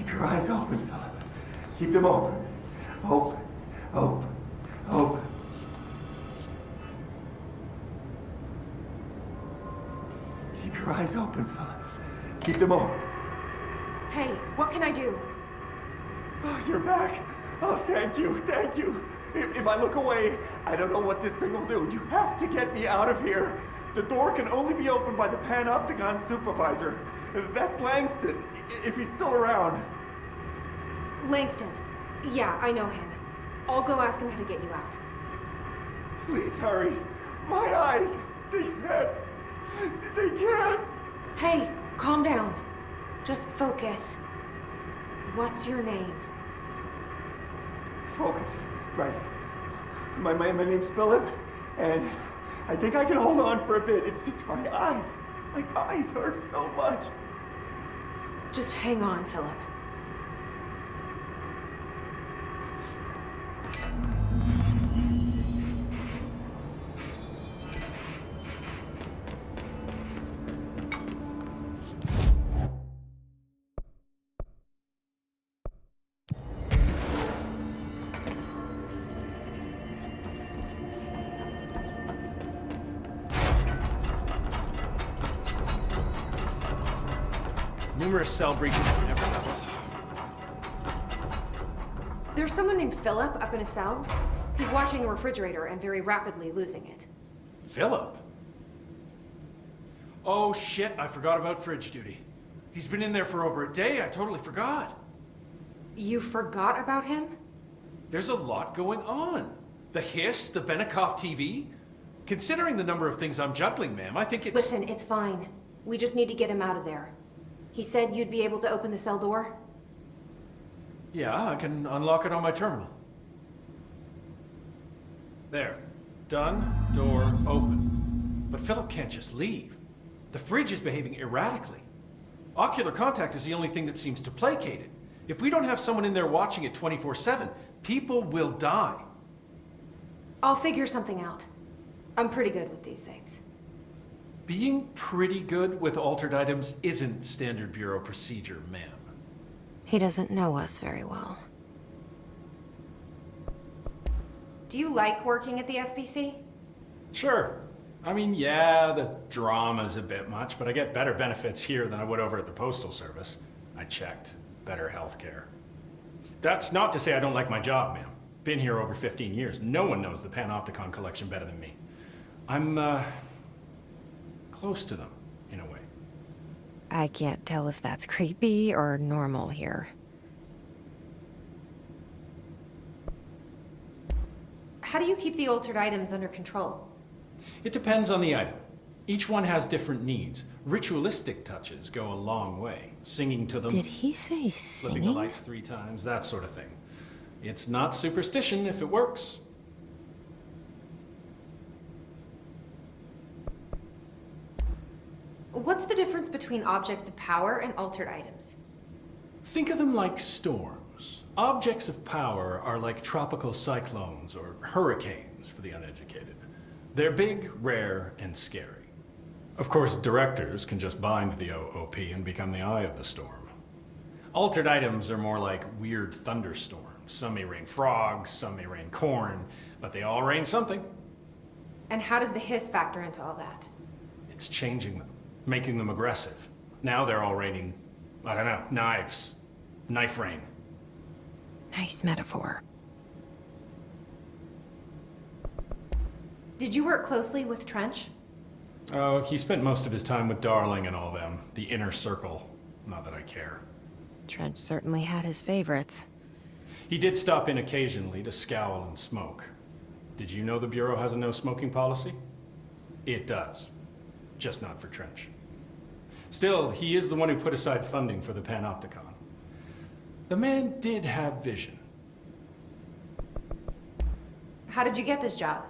Keep your eyes open, Philip. Keep them open. Open. Open. Open. Keep your eyes open, Philip. Keep them open. Hey, what can I do? Oh, you're back. Oh, thank you. Thank you. If I look away, I don't know what this thing will do. You have to get me out of here. The door can only be opened by the Panopticon supervisor. That's Langston, if he's still around. Langston. Yeah, I know him. I'll go ask him how to get you out. Please hurry. My eyes, they can't. They can't. Hey, calm down. Just focus. What's your name? Focus. Right. My name's Philip, and I think I can hold on for a bit. It's just my eyes. My eyes hurt so much. Just hang on, Philip. Numerous cell breaches. There's someone named Philip up in a cell. He's watching a refrigerator and very rapidly losing it. Philip? Oh shit, I forgot about fridge duty. He's been in there for over a day, I totally forgot. You forgot about him? There's a lot going on. The hiss, the Benikoff TV. Considering the number of things I'm juggling, ma'am, I think it's... Listen, it's fine. We just need to get him out of there. He said you'd be able to open the cell door? Yeah, I can unlock it on my terminal. There. Done. Door open. But Philip can't just leave. The fridge is behaving erratically. Ocular contact is the only thing that seems to placate it. If we don't have someone in there watching it 24/7, people will die. I'll figure something out. I'm pretty good with these things. Being pretty good with altered items isn't standard bureau procedure, ma'am. He doesn't know us very well. Do you like working at the FBC? Sure. I mean, yeah, the drama's a bit much, but I get better benefits here than I would over at the Postal Service. I checked. Better healthcare. That's not to say I don't like my job, ma'am. Been here over 15 years. No one knows the Panopticon collection better than me. I'm, close to them, in a way. I can't tell if that's creepy or normal here. How do you keep the altered items under control? It depends on the item. Each one has different needs. Ritualistic touches go a long way. Singing to them. Did he say Flipping the singing? lights 3 times, that sort of thing. It's not superstition if it works. What's the difference between objects of power and altered items? Think of them like storms. Objects of power are like tropical cyclones or hurricanes for the uneducated. They're big, rare, and scary. Of course, directors can just bind the OOP and become the eye of the storm. Altered items are more like weird thunderstorms. Some may rain frogs, some may rain corn, but they all rain something. And how does the hiss factor into all that? It's changing them, making them aggressive. Now they're all raining, I don't know, knives. Knife rain. Nice metaphor. Did you work closely with Trench? Oh, he spent most of his time with Darling and all them. The inner circle. Not that I care. Trench certainly had his favorites. He did stop in occasionally to scowl and smoke. Did you know the Bureau has a no-smoking policy? It does. Just not for Trench. Still, he is the one who put aside funding for the Panopticon. The man did have vision. How did you get this job?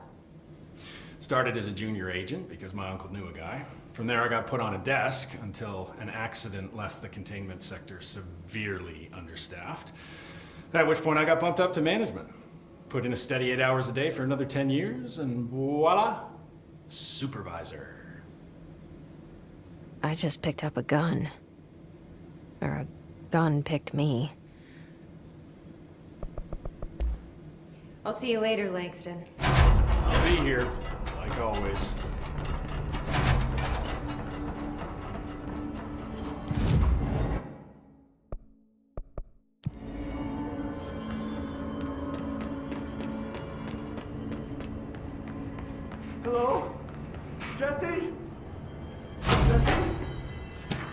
Started as a junior agent because my uncle knew a guy. From there I got put on a desk until an accident left the containment sector severely understaffed. At which point I got bumped up to management. Put in a steady 8 hours a day for another 10 years and voila, supervisor. I just picked up a gun. Or a gun picked me. I'll see you later, Langston. I'll be here, like always. Hello? Jesse? Jesse?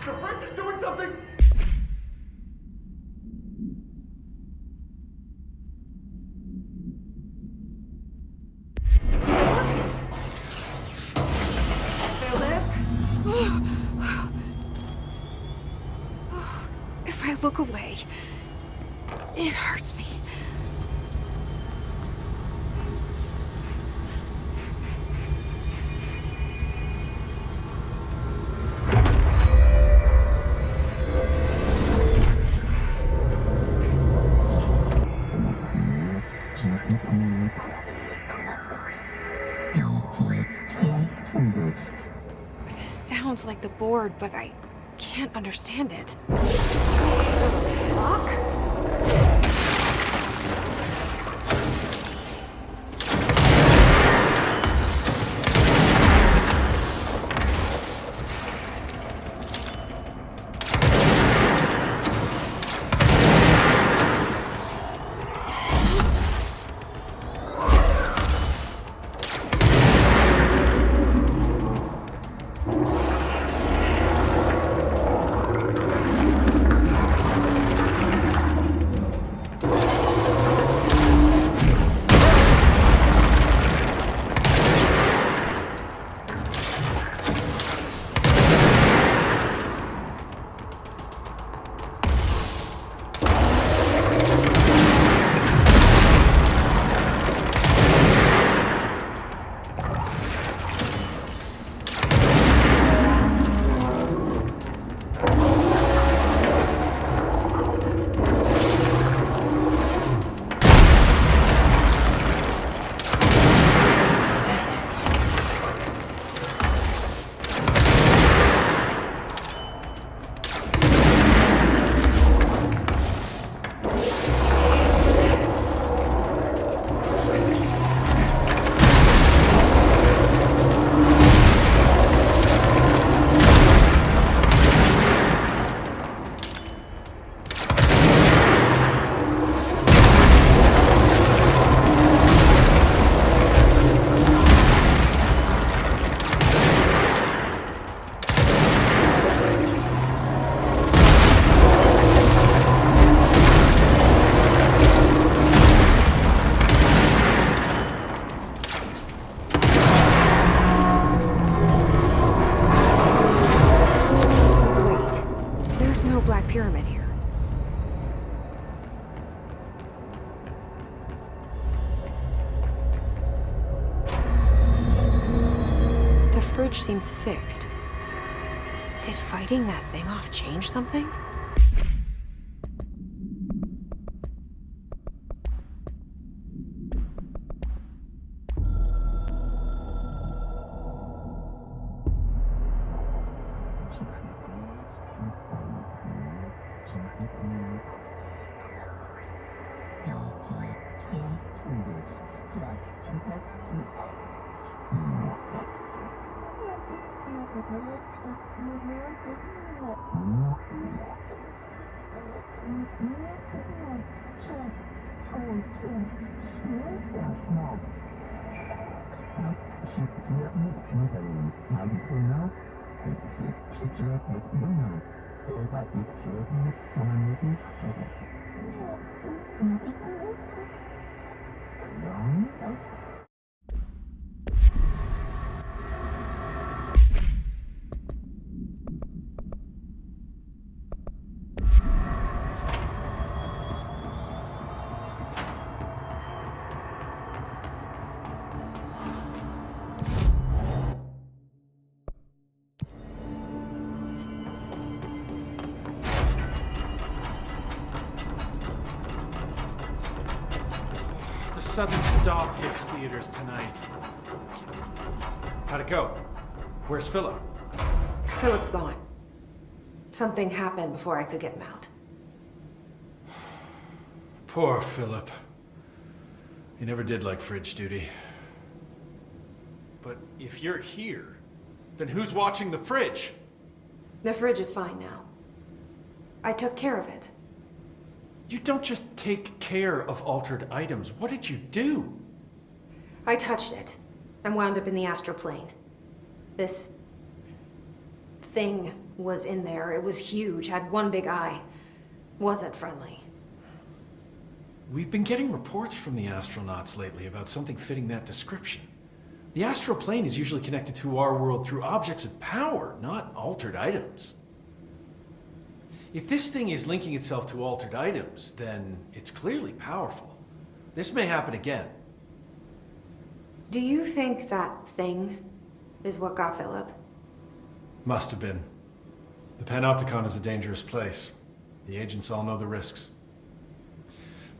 The fridge is doing something! If I look away, it hurts me. This sounds like the board, but I can't understand it. Fuck? pyramid here. The fridge seems fixed. Did fighting that thing off change something? Sudden stop hits theaters tonight. How'd it go? Where's Philip? Philip's gone. Something happened before I could get him out. Poor Philip. He never did like fridge duty. But if you're here, then who's watching the fridge? The fridge is fine now. I took care of it. You don't just take care of altered items. What did you do? I touched it and wound up in the astral plane. This thing was in there. It was huge, had one big eye. Wasn't friendly. We've been getting reports from the astronauts lately about something fitting that description. The astral plane is usually connected to our world through objects of power, not altered items. If this thing is linking itself to altered items, then it's clearly powerful. This may happen again. Do you think that thing is what got Philip? Must have been. The Panopticon is a dangerous place. The agents all know the risks.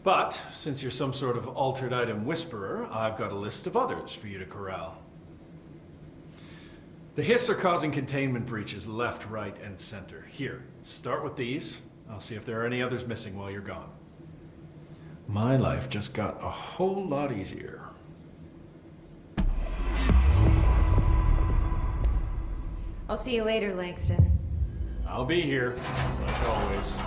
But, since you're some sort of altered item whisperer, I've got a list of others for you to corral. The Hiss are causing containment breaches left, right, and center. Here, start with these. I'll see if there are any others missing while you're gone. My life just got a whole lot easier. I'll see you later, Langston. I'll be here, like always.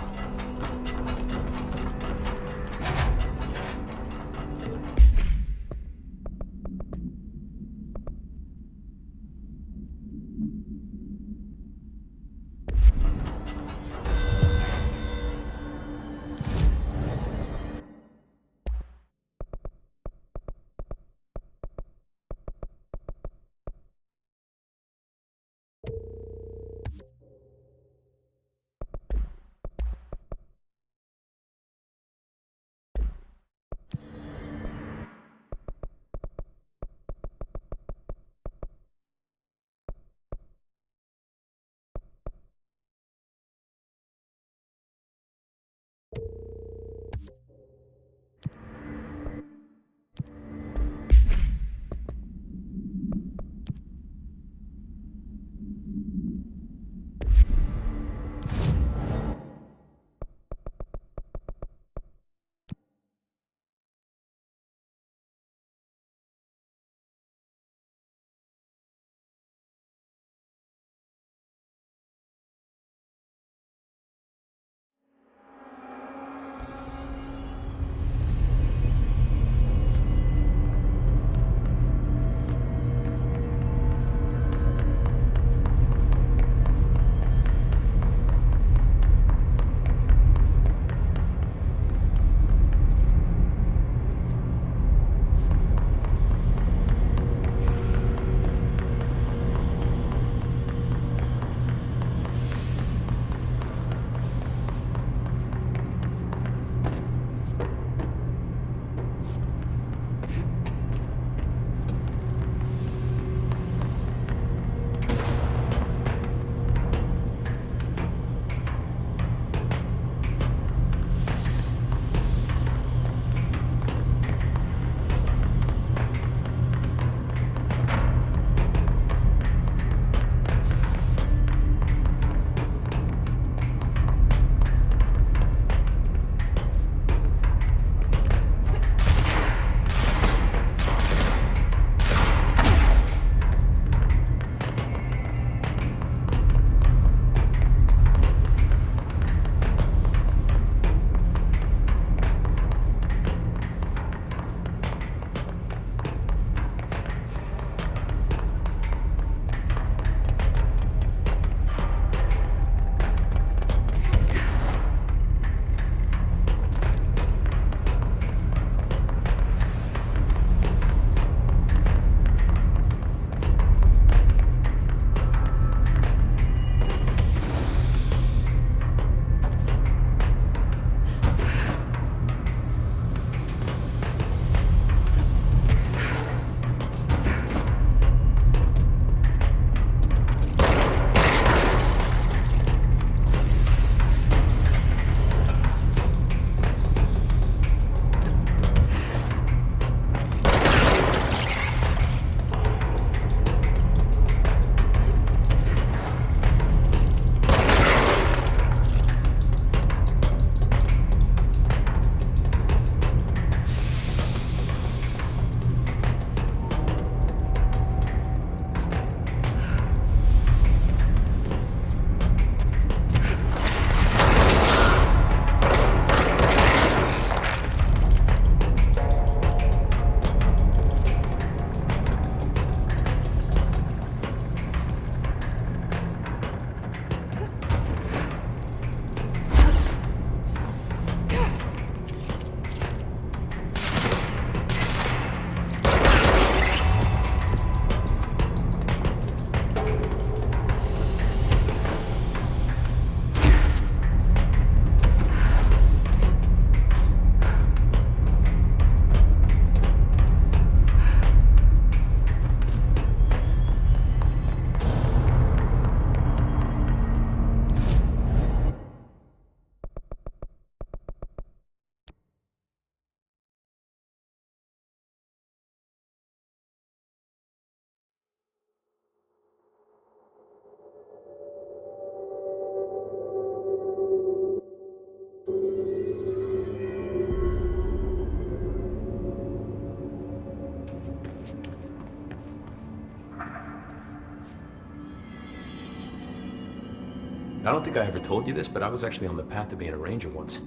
I don't think I ever told you this, but I was actually on the path to being a ranger once.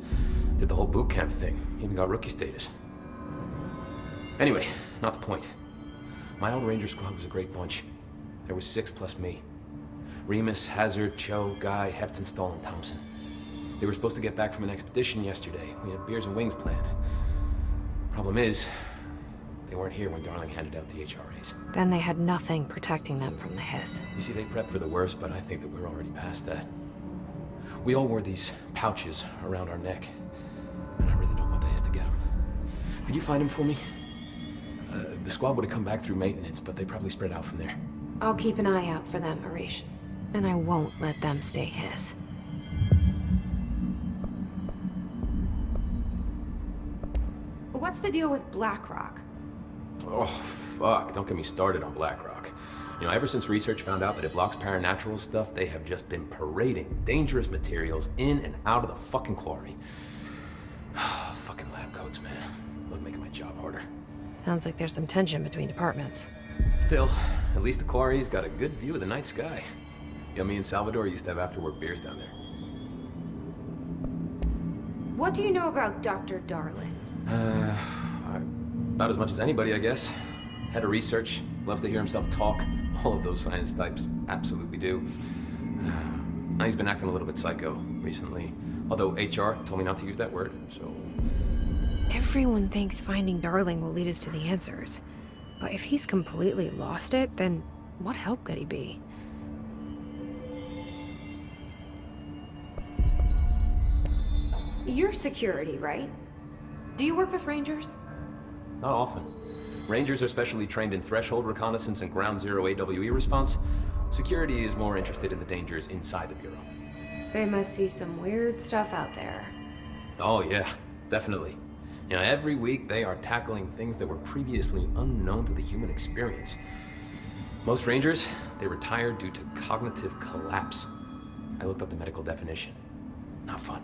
Did the whole boot camp thing, even got rookie status. Anyway, not the point. My old ranger squad was a great bunch. There was 6 plus me. Remus, Hazard, Cho, Guy, Hepton, Stahl, and Thompson. They were supposed to get back from an expedition yesterday. We had beers and wings planned. Problem is, they weren't here when Darling handed out the HRAs. Then they had nothing protecting them from the hiss. You see, they prepped for the worst, but I think that we're already past that. We all wore these pouches around our neck, and I really don't want the hiss to get them. Could you find them for me? The squad would have come back through maintenance, but they probably spread out from there. I'll keep an eye out for them, Arish. And I won't let them stay hiss. What's the deal with BlackRock? Oh, fuck. Don't get me started on BlackRock. You know, ever since research found out that it blocks paranatural stuff, they have just been parading dangerous materials in and out of the fucking quarry. Fucking lab coats, man. Love making my job harder. Sounds like there's some tension between departments. Still, at least the quarry's got a good view of the night sky. You know, me and Salvador used to have after-work beers down there. What do you know about Dr. Darling? About as much as anybody, I guess. Head of research, loves to hear himself talk. All of those science types absolutely do. Now he's been acting a little bit psycho recently. Although HR told me not to use that word, so... Everyone thinks finding Darling will lead us to the answers. But if he's completely lost it, then what help could he be? You're security, right? Do you work with Rangers? Not often. Rangers are specially trained in threshold reconnaissance and ground zero AWE response. Security is more interested in the dangers inside the Bureau. They must see some weird stuff out there. Oh yeah, definitely. You know, every week they are tackling things that were previously unknown to the human experience. Most Rangers, they retire due to cognitive collapse. I looked up the medical definition. Not fun.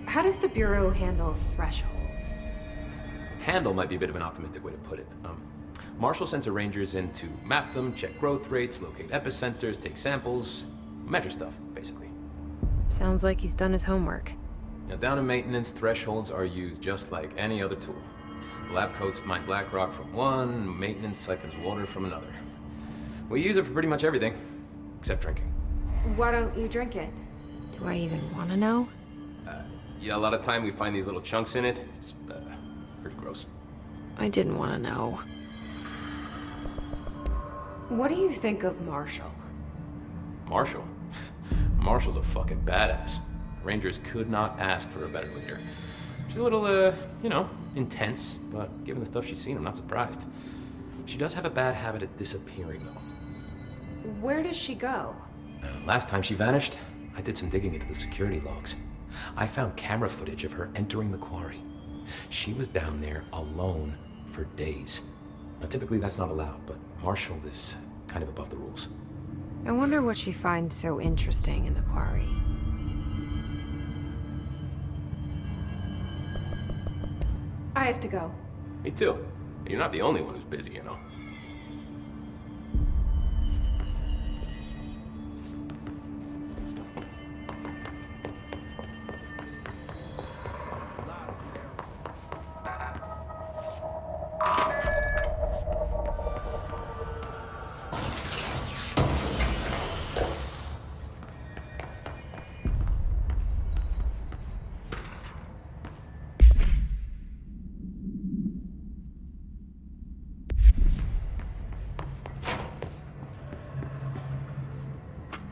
How does the Bureau handle thresholds? Handle might be a bit of an optimistic way to put it. Marshall sends her Rangers in to map them, check growth rates, locate epicenters, take samples, measure stuff, basically. Sounds like he's done his homework. Now, down in maintenance, thresholds are used just like any other tool. Lab coats mine BlackRock from one, maintenance siphons water from another. We use it for pretty much everything, except drinking. Why don't you drink it? Do I even want to know? Yeah, a lot of time we find these little chunks in it. It's pretty gross. I didn't want to know. What do you think of Marshall? Marshall? Marshall's a fucking badass. Rangers could not ask for a better leader. She's a little, you know, intense, but given the stuff she's seen, I'm not surprised. She does have a bad habit of disappearing, though. Where does she go? Last time she vanished, I did some digging into the security logs. I found camera footage of her entering the quarry. She was down there alone for days. Now, typically that's not allowed, but Marshall is kind of above the rules. I wonder what she finds so interesting in the quarry. I have to go. Me too. You're not the only one who's busy, you know.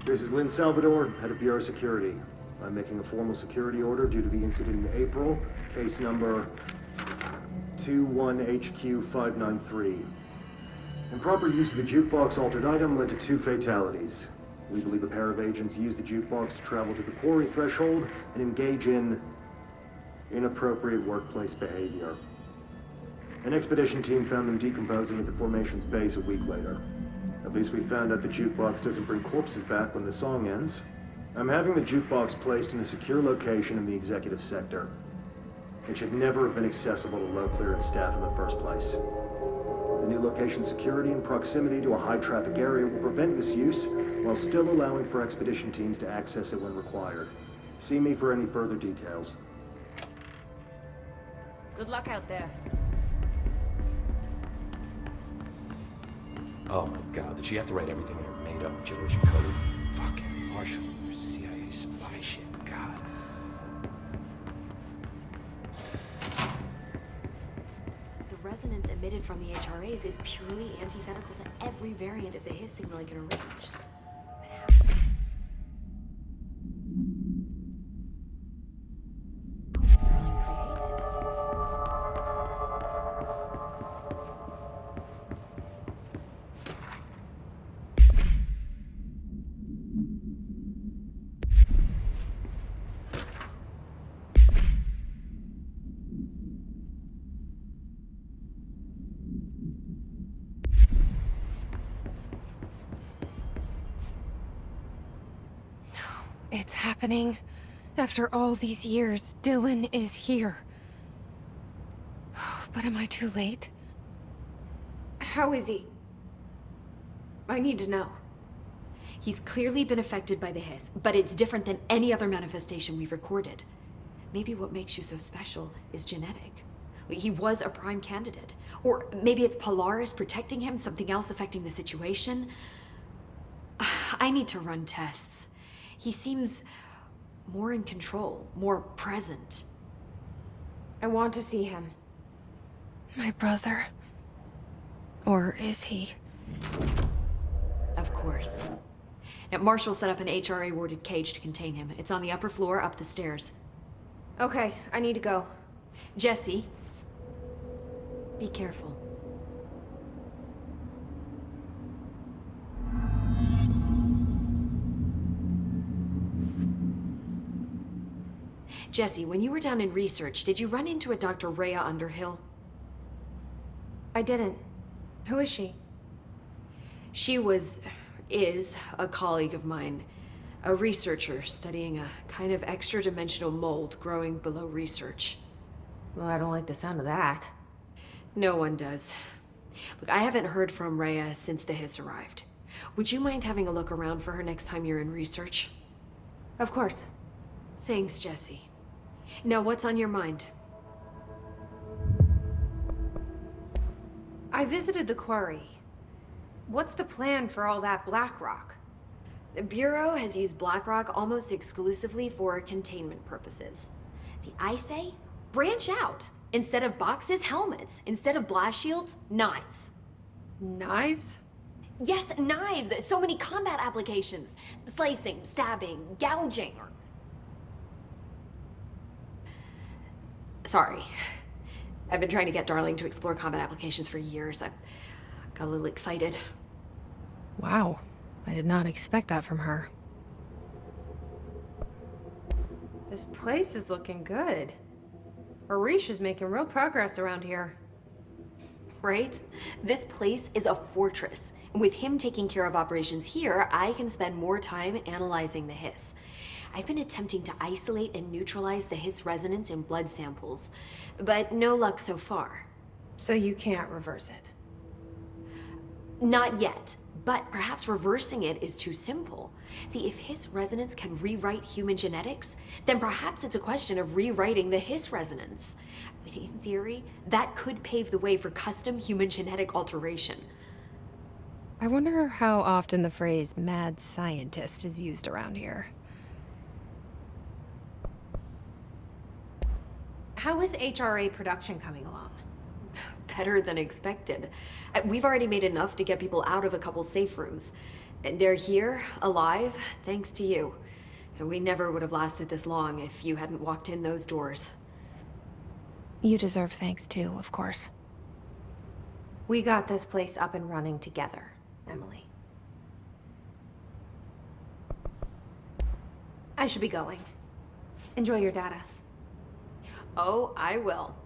This is Lynn Salvador, head of Bureau Security. I'm making a formal security order due to the incident in April, case number 21HQ593. Improper use of the jukebox altered item led to 2 fatalities. We believe a pair of agents used the jukebox to travel to the quarry threshold and engage in inappropriate workplace behavior. An expedition team found them decomposing at the formation's base a week later. At least we found out the jukebox doesn't bring corpses back when the song ends. I'm having the jukebox placed in a secure location in the executive sector. It should never have been accessible to low clearance staff in the first place. The new location security and proximity to a high-traffic area will prevent misuse, while still allowing for expedition teams to access it when required. See me for any further details. Good luck out there. Oh my god, did she have to write everything in her made-up gibberish code? Fucking Marshall, your CIA spy shit, god. The resonance emitted from the HRAs is purely antithetical to every variant of the Hiss signal it can arrange. It's happening. After all these years, Dylan is here. But am I too late? How is he? I need to know. He's clearly been affected by the Hiss, but it's different than any other manifestation we've recorded. Maybe what makes you so special is genetic. He was a prime candidate. Or maybe it's Polaris protecting him, something else affecting the situation. I need to run tests. He seems more in control, more present. I want to see him. My brother. Or is he? Of course. Now, Marshall set up an HRA-warded cage to contain him. It's on the upper floor, up the stairs. Okay, I need to go. Jesse, be careful. Jesse, when you were down in research, did you run into a Dr. Rhea Underhill? I didn't. Who is she? She is a colleague of mine, a researcher studying a kind of extra-dimensional mold growing below research. Well, I don't like the sound of that. No one does. Look, I haven't heard from Rhea since the Hiss arrived. Would you mind having a look around for her next time you're in research? Of course. Thanks, Jesse. Now, what's on your mind? I visited the quarry. What's the plan for all that black rock? The Bureau has used Blackrock almost exclusively for containment purposes. See, I say, branch out. Instead of boxes, helmets. Instead of blast shields, knives. Knives? Yes, knives! So many combat applications. Slicing, stabbing, gouging, or... Sorry. I've been trying to get Darling to explore combat applications for years. I got a little excited. Wow. I did not expect that from her. This place is looking good. Arish is making real progress around here. Right? This place is a fortress. And with him taking care of operations here, I can spend more time analyzing the Hiss. I've been attempting to isolate and neutralize the Hiss resonance in blood samples, but no luck so far. So you can't reverse it? Not yet, but perhaps reversing it is too simple. See, if Hiss resonance can rewrite human genetics, then perhaps it's a question of rewriting the Hiss resonance. In theory, that could pave the way for custom human genetic alteration. I wonder how often the phrase mad scientist is used around here. How is HRA production coming along? Better than expected. We've already made enough to get people out of a couple safe rooms. They're here, alive, thanks to you. And we never would have lasted this long if you hadn't walked in those doors. You deserve thanks too, of course. We got this place up and running together, Emily. I should be going. Enjoy your data. Oh, I will.